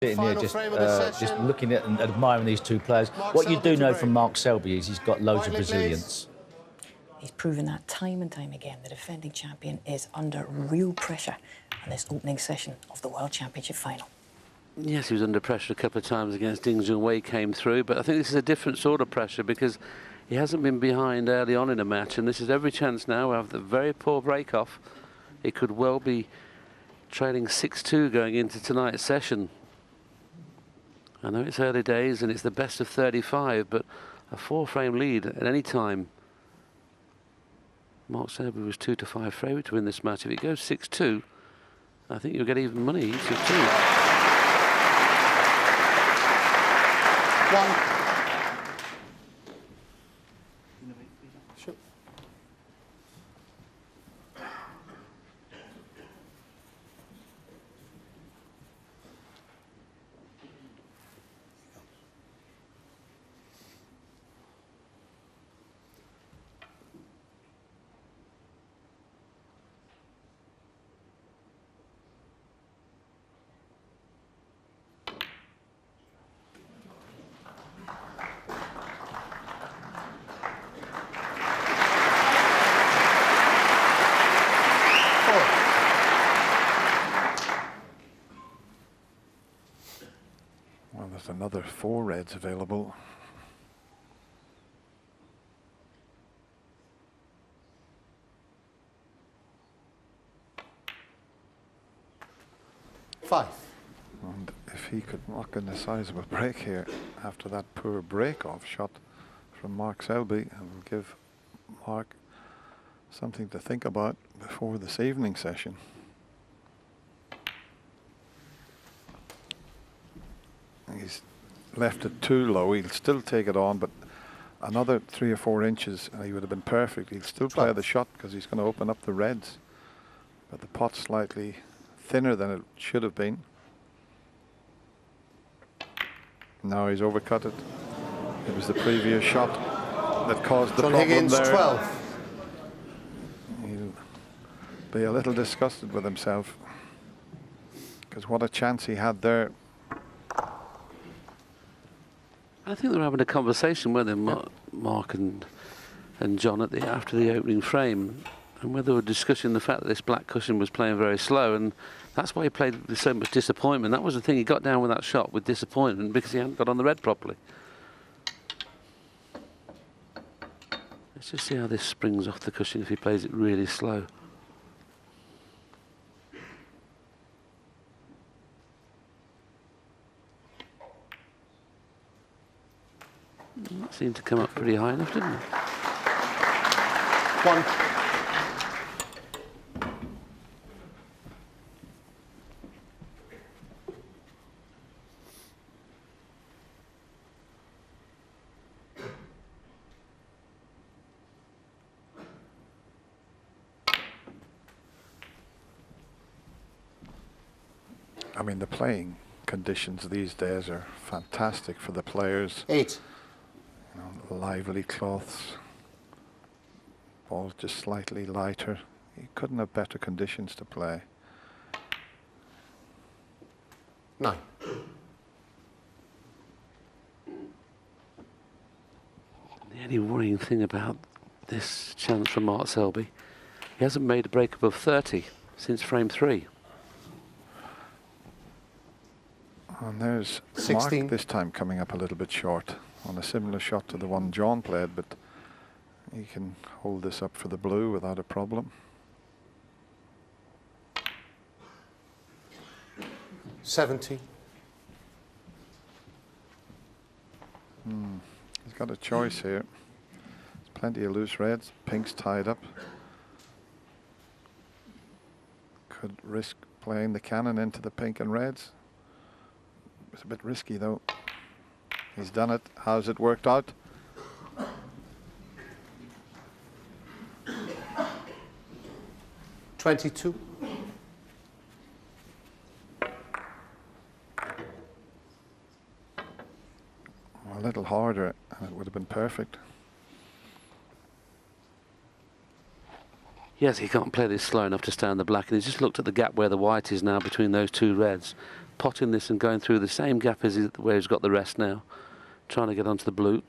Sitting here just looking at and admiring these two players. What you do know from Mark Selby is he's got loads of resilience. He's proven that time and time again. The defending champion is under real pressure in this opening session of the World Championship final. Yes, he was under pressure a couple of times against Ding Junhui, came through, but I think this is a different sort of pressure because he hasn't been behind early on in a match, and this is every chance now of the very poor break-off. He could well be trailing 6-2 going into tonight's session. I know it's early days and it's the best of 35, but a 4-frame lead at any time. Mark Selby was 2-5 favourite to win this match. If it goes 6-2, I think you'll get even money each of two. One. Sure. Well, there's another 4 reds available. Five. And if he could knock in a sizable break here after that poor break-off shot from Mark Selby, and give Mark something to think about before this evening session. He's left it too low. He'll still take it on, but another 3 or 4 inches and he would have been perfect. He'll still play the shot because he's going to open up the reds. But the pot's slightly thinner than it should have been. Now he's overcut it. It was the previous shot that caused the problem Higgins, there. 12. He'll be a little disgusted with himself because what a chance he had there. I think they're having a conversation with him, Mark and John, after the opening frame, and where they were discussing the fact that this black cushion was playing very slow, and that's why he played with so much disappointment. That was the thing, he got down with that shot with disappointment because he hadn't got on the red properly. Let's just see how this springs off the cushion if he plays it really slow. That seemed to come up pretty high enough, didn't it? One. I mean, the playing conditions these days are fantastic for the players. 8. You know, lively cloths, balls just slightly lighter. You couldn't have better conditions to play. 9. The only worrying thing about this chance from Mark Selby, he hasn't made a break above 30 since frame 3. And there's 16. Mark this time coming up a little bit short on a similar shot to the one John played, but he can hold this up for the blue without a problem. 70. He's got a choice here. There's plenty of loose reds. Pink's tied up. Could risk playing the cannon into the pink and reds. It's a bit risky though. He's done it. How's it worked out? $22. A little harder and it would have been perfect. Yes, he can't play this slow enough to stay on the black, and he's just looked at the gap where the white is now between those two reds. potting this and going through the same gap as where he's got the rest now, trying to get onto the blue.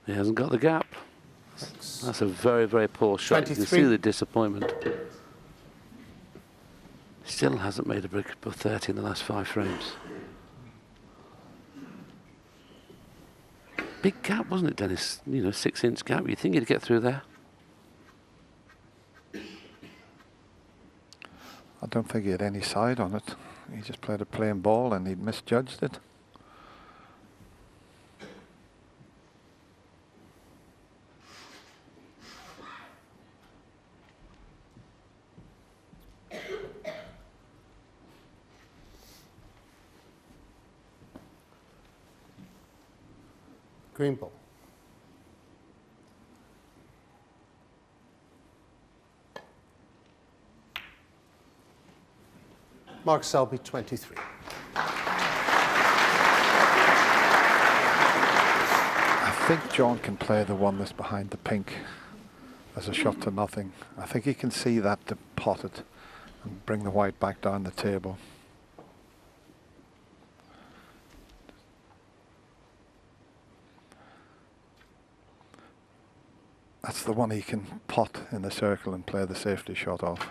He hasn't got the gap. That's a very, very poor shot. You can see the disappointment. Still hasn't made a break above 30 in the last 5 frames. Big gap, wasn't it, Dennis? You know, 6-inch gap. You think he'd get through there? I don't think he had any side on it. He just played a plain ball and he'd misjudged it. Green ball. Mark Selby, 23. I think John can play the one that's behind the pink as a shot to nothing. I think he can see that to pot it and bring the white back down the table. That's the one he can pot in the circle and play the safety shot off.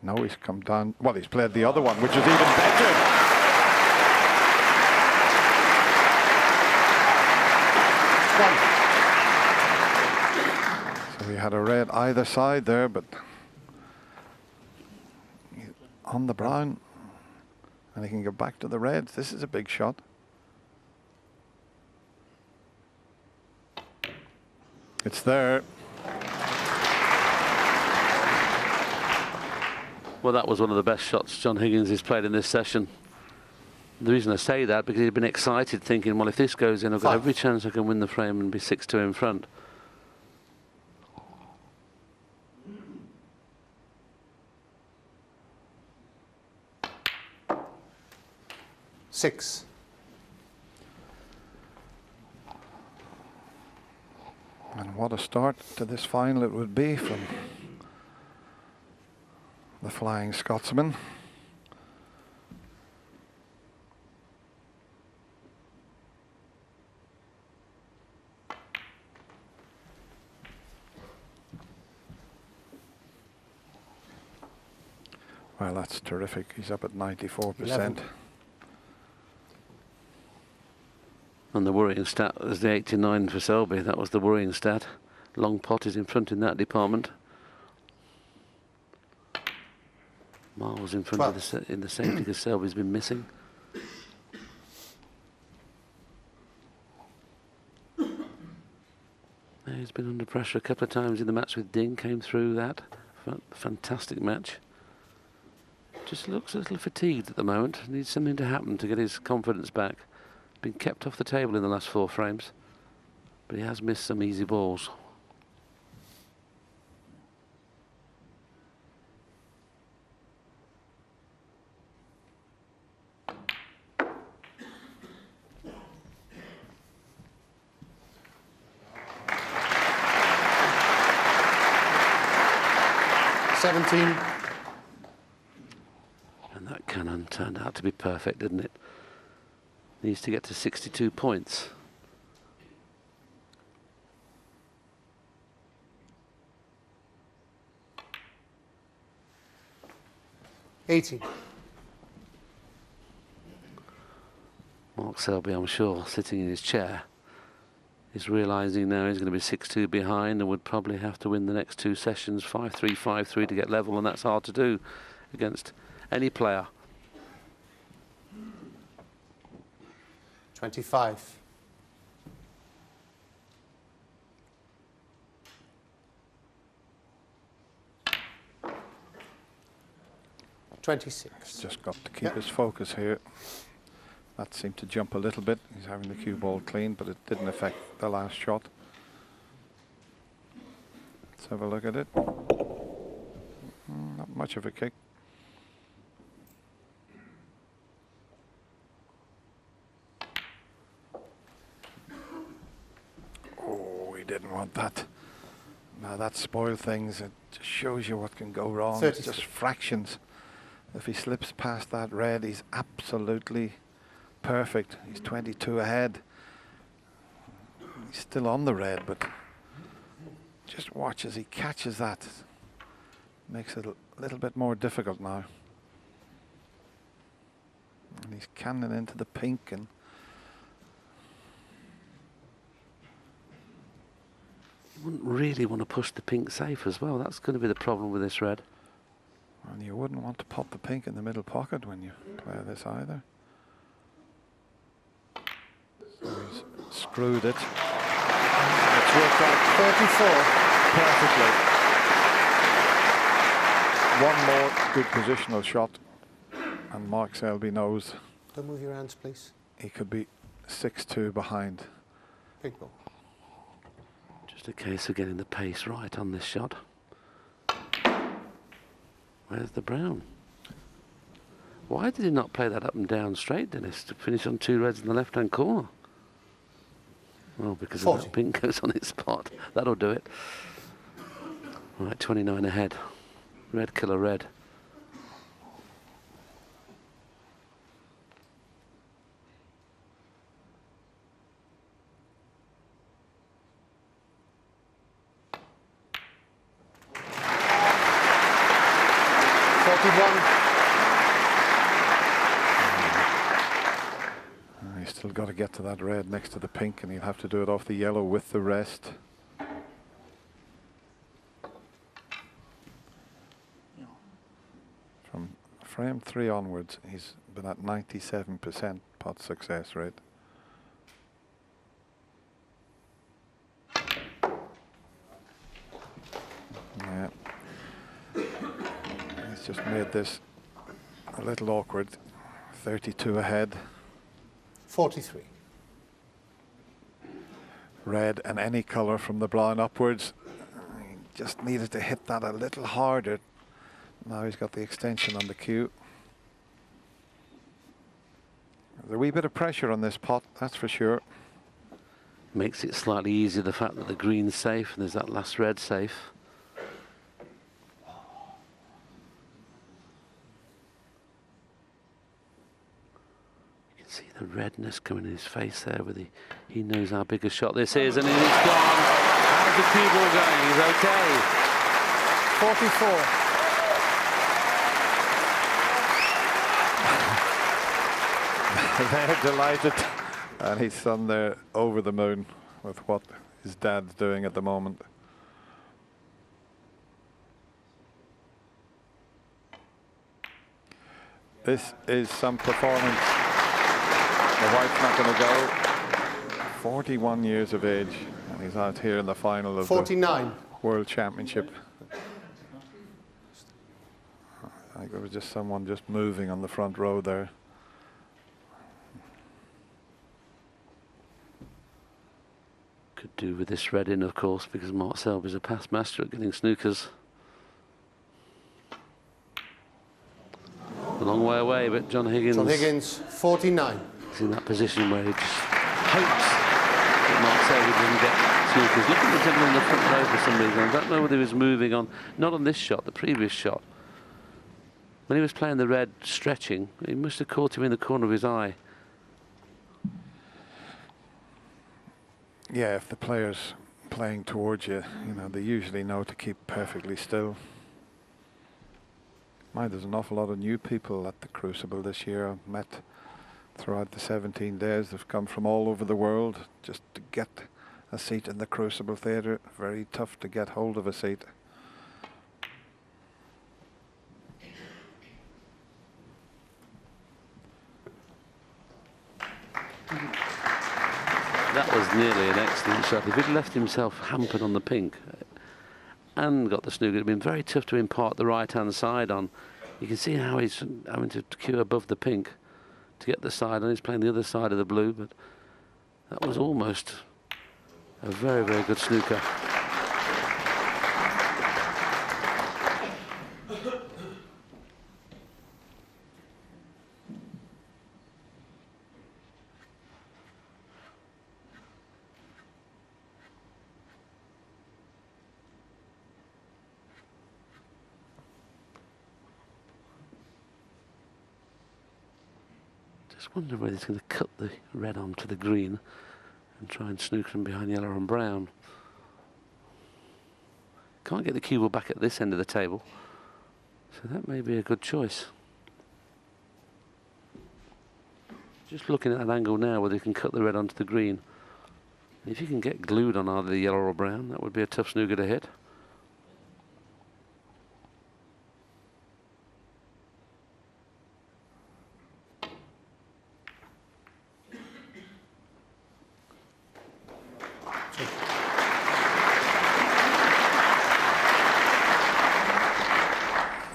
Now he's come down. Well, he's played the other one, which is even better. So he had a red either side there, but on the brown, and he can go back to the reds. This is a big shot. It's there. Well, that was one of the best shots John Higgins has played in this session. The reason I say that, because he'd been excited thinking, well, if this goes in, I've got every chance I can win the frame and be 6-2 in front. Six. And what a start to this final it would be from the Flying Scotsman. Well, that's terrific. He's up at 94%. And the worrying stat was the 89 for Selby. That was the worrying stat. Long pot is in front in that department. Miles in front of in the safety because Selby's been missing. He's been under pressure a couple of times in the match with Ding. Came through that. Fantastic match. Just looks a little fatigued at the moment. Needs something to happen to get his confidence back. Been kept off the table in the last 4 frames, but he has missed some easy balls. $17. And that cannon turned out to be perfect, didn't it? Needs to get to 62 points. $80. Mark Selby, I'm sure, sitting in his chair, is realising now he's going to be 6-2 behind and would probably have to win the next 2 sessions, 5-3, 5-3 to get level, and that's hard to do against any player. 25. $26. Just got to keep his focus here. That seemed to jump a little bit. He's having the cue ball clean, but it didn't affect the last shot. Let's have a look at it. Not much of a kick. Oh, he didn't want that. That spoiled things. It just shows you what can go wrong. 30. It's just fractions. If he slips past that red, he's absolutely perfect. He's 22 ahead. He's still on the red, but just watch as he catches that. Makes it a little bit more difficult now. And he's cannon into the pink, and You wouldn't really want to push the pink safe as well. That's going to be the problem with this red. and you wouldn't want to pop the pink in the middle pocket when you play this either. So he's screwed it. It's worked out 34. perfectly. One more good positional shot, and Mark Selby knows Don't move your hands, please. he could be 6-2 behind. Big ball. Just a case of getting the pace right on this shot. Where's the brown? Why did he not play that up and down straight, Dennis, to finish on 2 reds in the left-hand corner? Well, because of 40. that pink goes on its spot. That'll do it. Right, 29 ahead. Red killer red. He's still got to get to that red next to the pink, and he'll have to do it off the yellow with the rest. From frame 3 onwards, he's been at 97% pot success rate. Yeah. He's just made this a little awkward. 32 ahead. 43. Red and any colour from the brown upwards. He just needed to hit that a little harder. Now he's got the extension on the cue. There's a wee bit of pressure on this pot, that's for sure. Makes it slightly easier, the fact that the green's safe and there's that last red safe. See the redness coming in his face there with he knows how big a shot this is, and it's gone. How's the cue ball going? He's okay. 44. They're delighted, and his son there over the moon with what his dad's doing at the moment. This is some performance. The white's not going to go. 41 years of age, and he's out here in the final of 49. the World Championship. I think there was just someone just moving on the front row there. Could do with this red in, of course, because Mark Selby's a past master at getting snookers. A long way away, but John Higgins. John Higgins, 49. He's in that position where he just hopes that Mark Selby doesn't get snookers. Look at the gentleman in the front row for some reason. I don't know whether he was moving on, not on this shot, the previous shot. When he was playing the red, stretching, he must have caught him in the corner of his eye. Yeah, if the player's playing towards you, you know, they usually know to keep perfectly still. Mind, there's an awful lot of new people at the Crucible this year. I've met throughout the 17 days. They've come from all over the world just to get a seat in the Crucible Theatre. Very tough to get hold of a seat. That was nearly an excellent shot. If he'd left himself hampered on the pink and got the snooker, it'd been very tough to impart the right-hand side on. You can see how he's having to cue above the pink to get the side on. He's playing the other side of the blue, but that was almost a very, very good snooker. Just wonder whether he's going to cut the red onto the green and try and snooker him behind yellow and brown. Can't get the cue ball back at this end of the table, so that may be a good choice. Just looking at that angle now, whether he can cut the red onto the green. If you can get glued on either the yellow or brown, that would be a tough snooker to hit.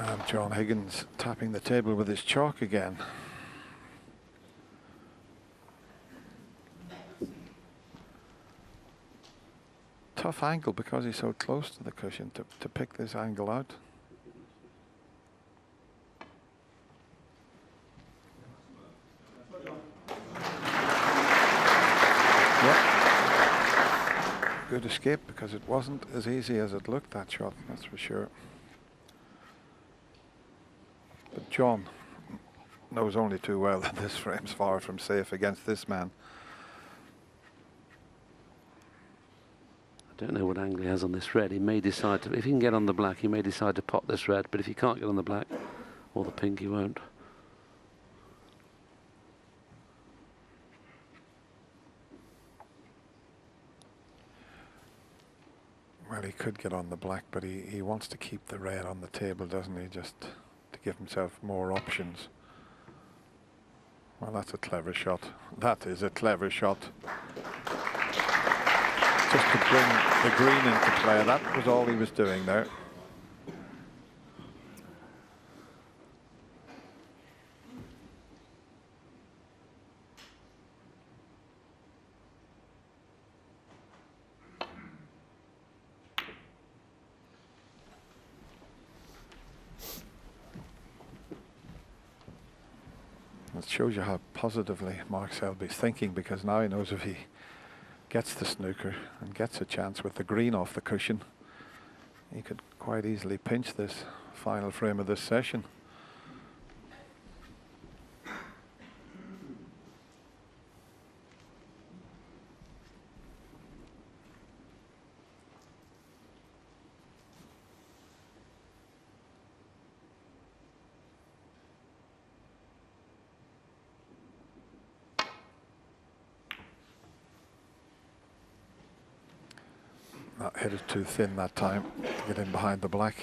And John Higgins tapping the table with his chalk again. Tough angle because he's so close to the cushion to pick this angle out. Yep. Good escape, because it wasn't as easy as it looked, that shot, that's for sure. But John knows only too well that this frame's far from safe against this man. Don't know what angle he has on this red. He may decide to, if he can get on the black, he may decide to pot this red, but if he can't get on the black or the pink, he won't. Well, he could get on the black, but he wants to keep the red on the table, doesn't he, just to give himself more options. Well, that's a clever shot. That is a clever shot. Just to bring the green into play. That was all he was doing there. It shows you how positively Mark Selby's thinking, because now he knows if he gets the snooker and gets a chance with the green off the cushion, he could quite easily pinch this final frame of this session. That hit it too thin that time to get in behind the black.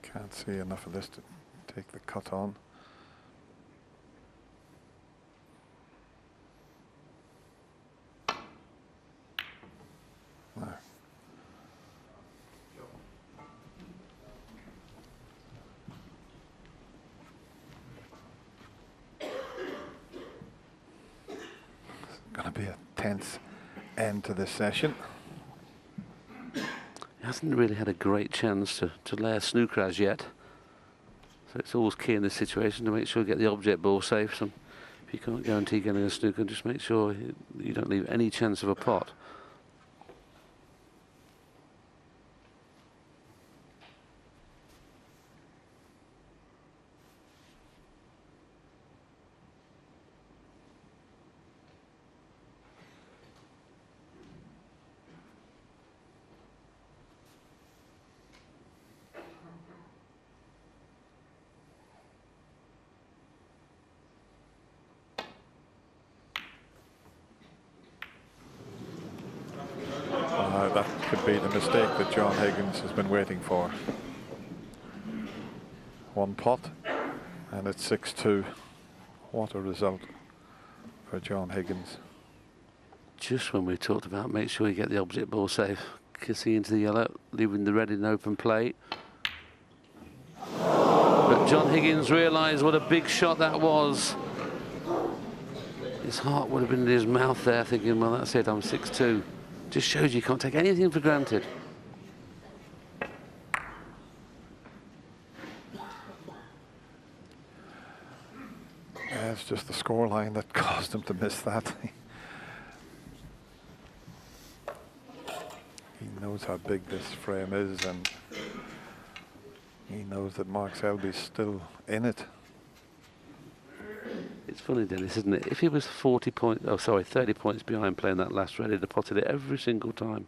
Can't see enough of this to take the cut on. No. Going to be a tense end to this session. He hasn't really had a great chance to lay a snooker as yet. So it's always key in this situation to make sure you get the object ball safe. So if you can't guarantee getting a snooker, just make sure you don't leave any chance of a pot. That could be the mistake that John Higgins has been waiting for. One pot, and it's 6-2. What a result for John Higgins. Just when we talked about make sure you get the object ball safe, kissing into the yellow, leaving the red in open play. But John Higgins realised what a big shot that was. His heart would have been in his mouth there, thinking, well, that's it, I'm 6-2. Just shows you can't take anything for granted. Yeah, it's just the scoreline that caused him to miss that. He knows how big this frame is, and he knows that Mark Selby's still in it. It's funny, Dennis, isn't it? If he was 30 points behind playing that last red, he'd have potted it every single time.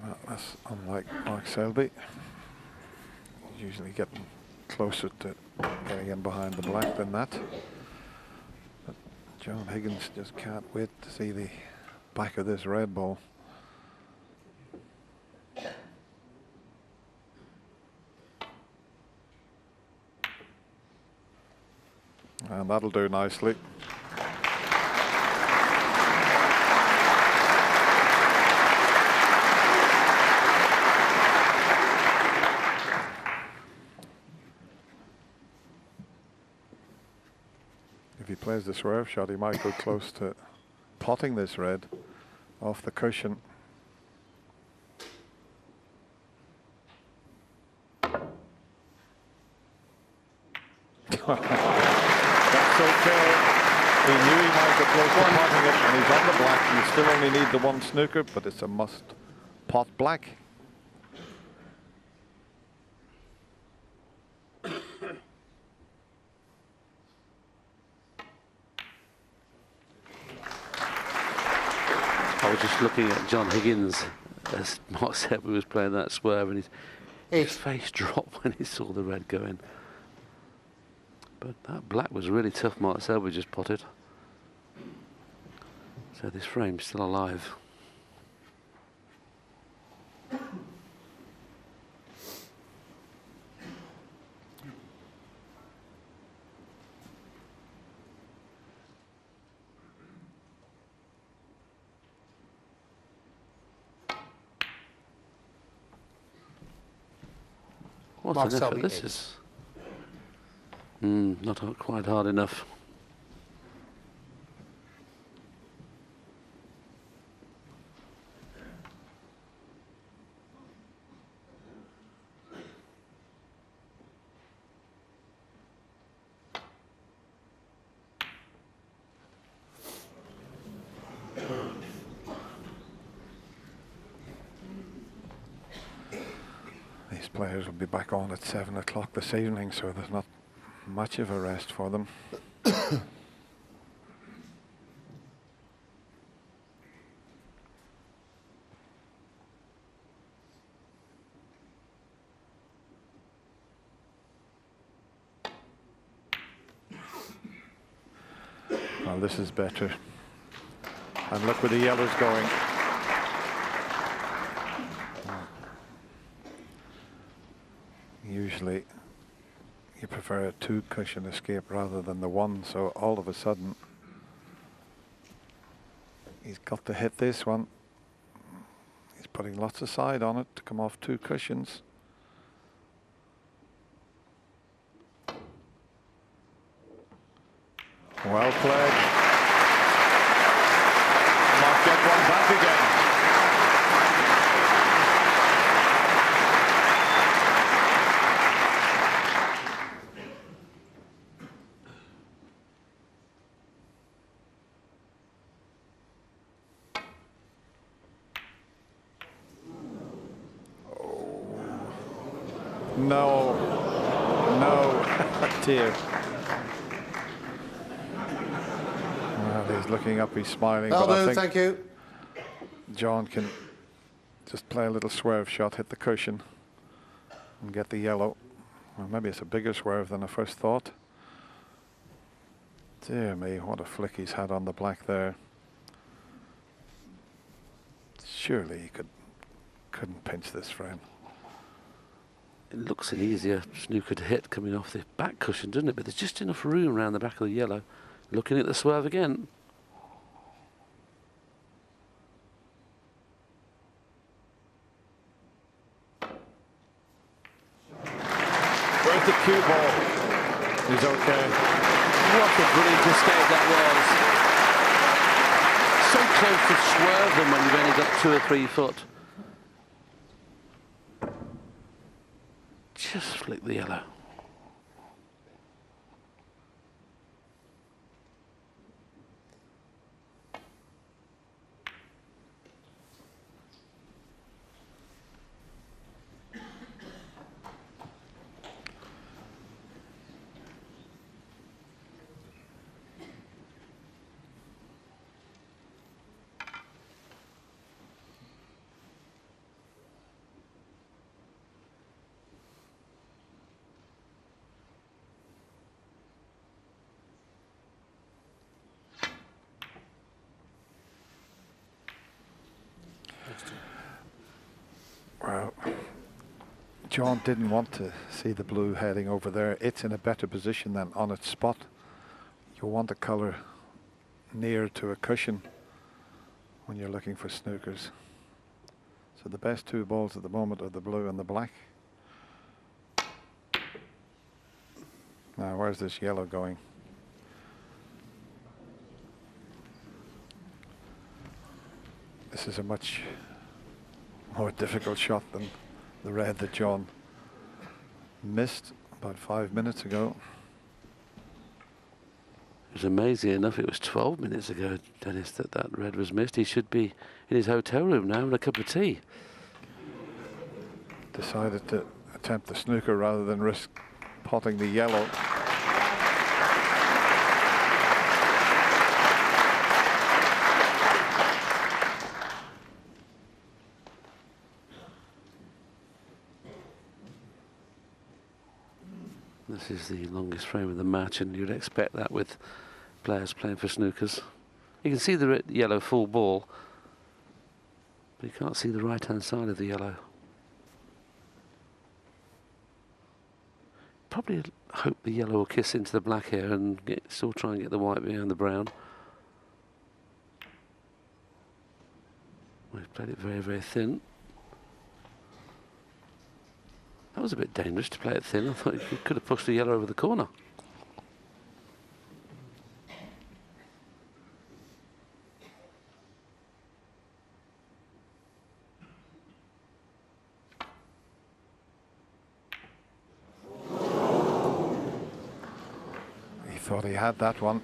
Well, that's unlike Mark Selby. He's usually getting closer to getting in behind the black than that. But John Higgins just can't wait to see the back of this red ball. And that'll do nicely. If he plays the swerve shot, he might go close to potting this red off the cushion. That's okay. He knew he might get close to potting it, and he's on the black. You still only need the one snooker, but it's a must pot black. I was just looking at John Higgins as Mark Selby was playing that swerve, and his face dropped when he saw the red go in. But that black was really tough. Mark Selby just potted. So this frame's still alive. What Mark an effort Selby this is. is. Not quite hard enough. These players will be back on at 7 o'clock this evening, so there's not much of a rest for them. Well, this is better. And look where the yellow's going. Usually you prefer a 2 cushion escape rather than the 1, so all of a sudden he's got to hit this one. He's putting lots of side on it to come off 2 cushions. Well played. Might get one back again. No, no, dear. Well, he's looking up, he's smiling. Well but I done, think thank you. John can just play a little swerve shot, hit the cushion, and get the yellow. Well, maybe it's a bigger swerve than I first thought. Dear me, what a flick he's had on the black there. Surely he couldn't pinch this frame. It looks an easier snooker to hit coming off the back cushion, doesn't it? But there's just enough room around the back of the yellow. Looking at the swerve again. Where's the cue ball? He's okay. What a brilliant escape that was. So close to swerve them when you've only got 2 or 3 foot. Just flick the yellow. John didn't want to see the blue heading over there. It's in a better position than on its spot. You want a colour near to a cushion when you're looking for snookers. So the best two balls at the moment are the blue and the black. Now where's this yellow going? This is a much more difficult shot than the red that John missed about 5 minutes ago. It was amazing enough, it was 12 minutes ago, Dennis, that red was missed. He should be in his hotel room now having a cup of tea. Decided to attempt the snooker rather than risk potting the yellow. This is the longest frame of the match, and you'd expect that with players playing for snookers. You can see the yellow full ball, but you can't see the right-hand side of the yellow. Probably hope the yellow will kiss into the black here and still try and get the white behind the brown. We've played it very, very thin. That was a bit dangerous to play it thin. I thought you could have pushed the yellow over the corner. He thought he had that one.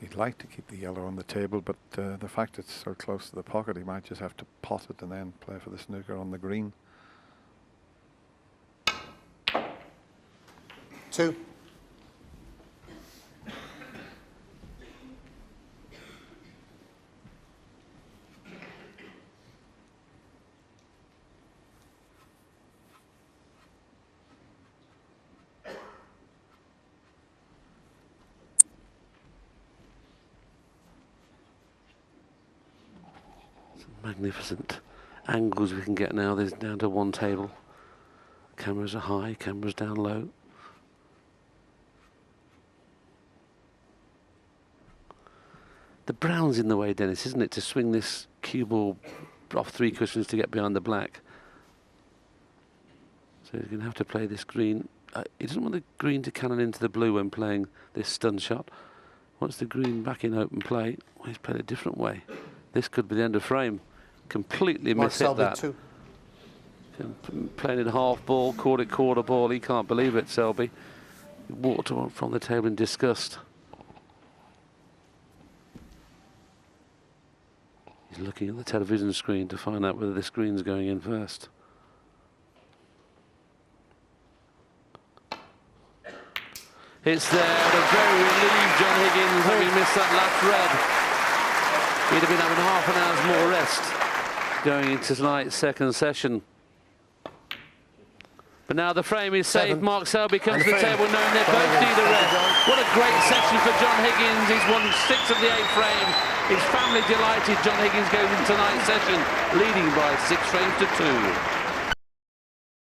He'd like to keep the yellow on the table, but the fact it's so close to the pocket, he might just have to pot it and then play for the snooker on the green. 2. Magnificent angles we can get now. There's down to one table. Cameras are high, cameras down low. The brown's in the way, Dennis, isn't it, to swing this cue ball off 3 cushions to get behind the black. So he's going to have to play this green. He doesn't want the green to cannon into the blue when playing this stun shot. Wants the green back in open play. Well, he's played a different way. This could be the end of frame. Completely mishit Selby, that. 2. Playing it half ball, caught it quarter ball. He can't believe it, Selby. He walked from the table in disgust. He's looking at the television screen to find out whether this green's going in first. It's there, a very relieved John Higgins having missed that last red. He'd have been having half an hour's more rest going into tonight's second session. But now the frame is saved. Mark Selby comes to the table knowing they both need a red. What a great session for John Higgins. He's won 6 of the 8 frame. His family delighted. John Higgins goes into tonight's session leading by 6 frames to 2.